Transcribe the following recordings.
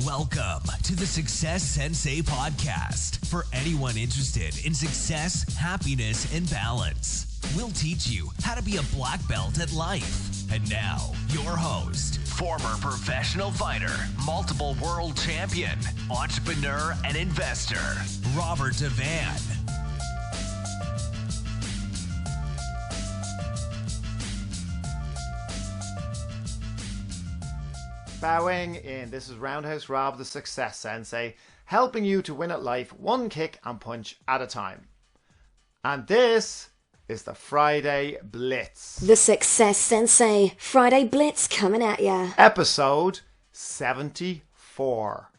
Welcome to the Success Sensei Podcast for anyone interested in success, happiness, and balance. We'll teach you how to be a black belt at life. And now, your host, former professional fighter, multiple world champion, entrepreneur, and investor, Robert Devane. Bowing in. This is Roundhouse Rob, the Success Sensei, helping you to win at life one kick and punch at a time. And this is the Friday Blitz. The Success Sensei Friday Blitz coming at ya. Episode 74.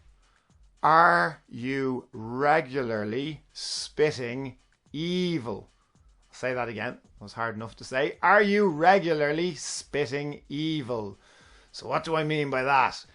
Are you regularly spitting evil? I'll say that again. It was hard enough to say. Are you regularly spitting evil? So what do I mean by that?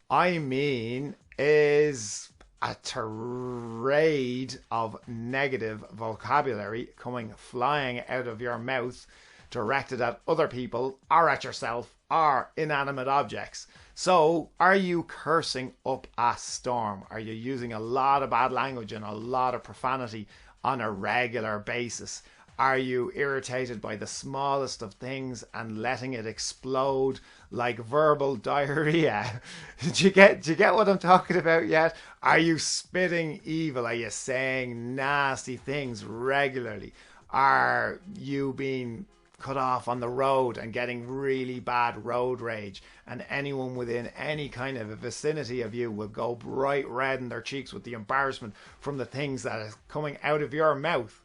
I mean is a tirade of negative vocabulary coming flying out of your mouth, directed at other people or at yourself or inanimate objects. So are you cursing up a storm? Are you using a lot of bad language and a lot of profanity on a regular basis? Are you irritated by the smallest of things and letting it explode like verbal diarrhea? Did you get what I'm talking about yet? Are you spitting evil? Are you saying nasty things regularly? Are you being cut off on the road and getting really bad road rage? And anyone within any kind of a vicinity of you will go bright red in their cheeks with the embarrassment from the things that is coming out of your mouth.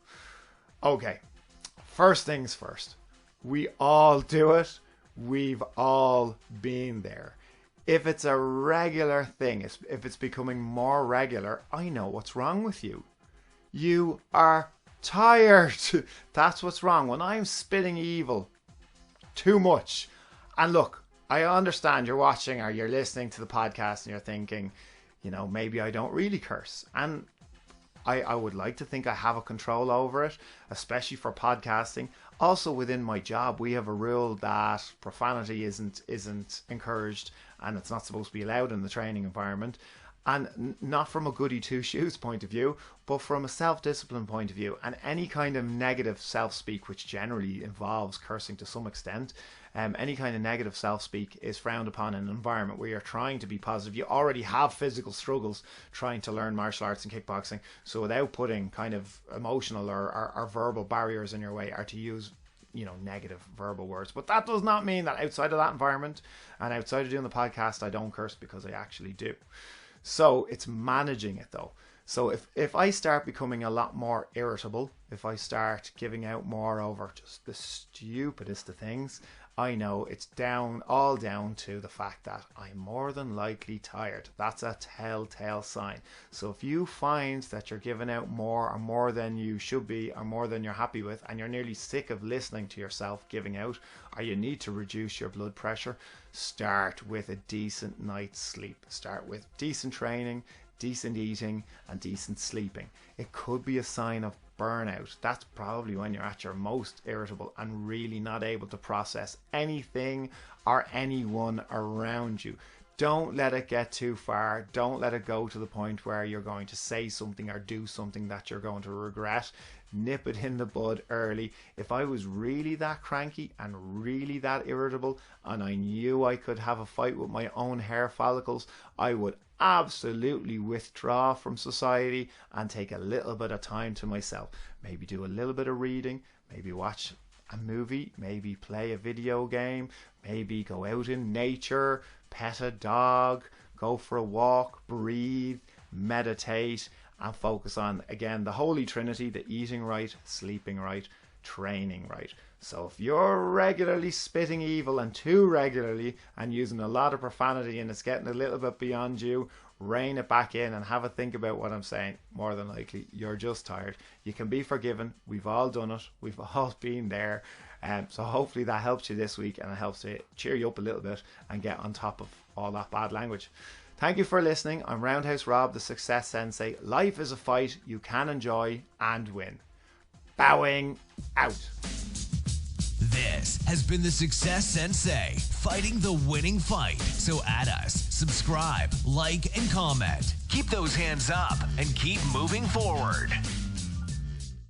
Okay, first things first. We all do it. We've all been there. If it's a regular thing, if it's becoming more regular, I know what's wrong with you. You are tired. That's what's wrong. When I'm spitting evil too much, and look, I understand you're watching or you're listening to the podcast and you're thinking, maybe I don't really curse. And I would like to think I have a control over it, especially for podcasting. Also within my job, we have a rule that profanity isn't encouraged and it's not supposed to be allowed in the training environment. And not from a goody two shoes point of view, but from a self-discipline point of view. And any kind of negative self-speak, which generally involves cursing to some extent, any kind of negative self-speak is frowned upon in an environment where you're trying to be positive. You already have physical struggles trying to learn martial arts and kickboxing. So without putting kind of emotional or verbal barriers in your way, are to use negative verbal words. But that does not mean that outside of that environment and outside of doing the podcast, I don't curse, because I actually do. So it's managing it though. So if I start becoming a lot more irritable, if I start giving out more over just the stupidest of things, I know it's all down to the fact that I'm more than likely tired. That's a telltale sign. So if you find that you're giving out more than you should be, or more than you're happy with, and you're nearly sick of listening to yourself giving out, or you need to reduce your blood pressure, start with a decent night's sleep. Start with decent training, decent eating, and decent sleeping. It could be a sign of burnout. That's probably when you're at your most irritable and really not able to process anything or anyone around you. Don't let it get too far. Don't let it go to the point where you're going to say something or do something that you're going to regret. Nip it in the bud early. If I was really that cranky and really that irritable and I knew I could have a fight with my own hair follicles, I would absolutely withdraw from society and take a little bit of time to myself. Maybe do a little bit of reading, maybe watch a movie, maybe play a video game, maybe go out in nature, pet a dog, go for a walk, breathe, meditate, and focus on, again, the Holy Trinity: the eating right, sleeping right, training right. So if you're regularly spitting evil, and too regularly, and using a lot of profanity, and it's getting a little bit beyond you, rein it back in and have a think about what I'm saying. More than likely, you're just tired. You can be forgiven. We've all done it. We've all been there. So hopefully that helps you this week, and it helps to cheer you up a little bit and get on top of all that bad language. Thank you for listening. I'm Roundhouse Rob, the Success Sensei. Life is a fight you can enjoy and win. Bowing out. This This has been the Success Sensei, fighting the winning fight. So add us, subscribe, like, and comment. Keep those hands up and keep moving forward.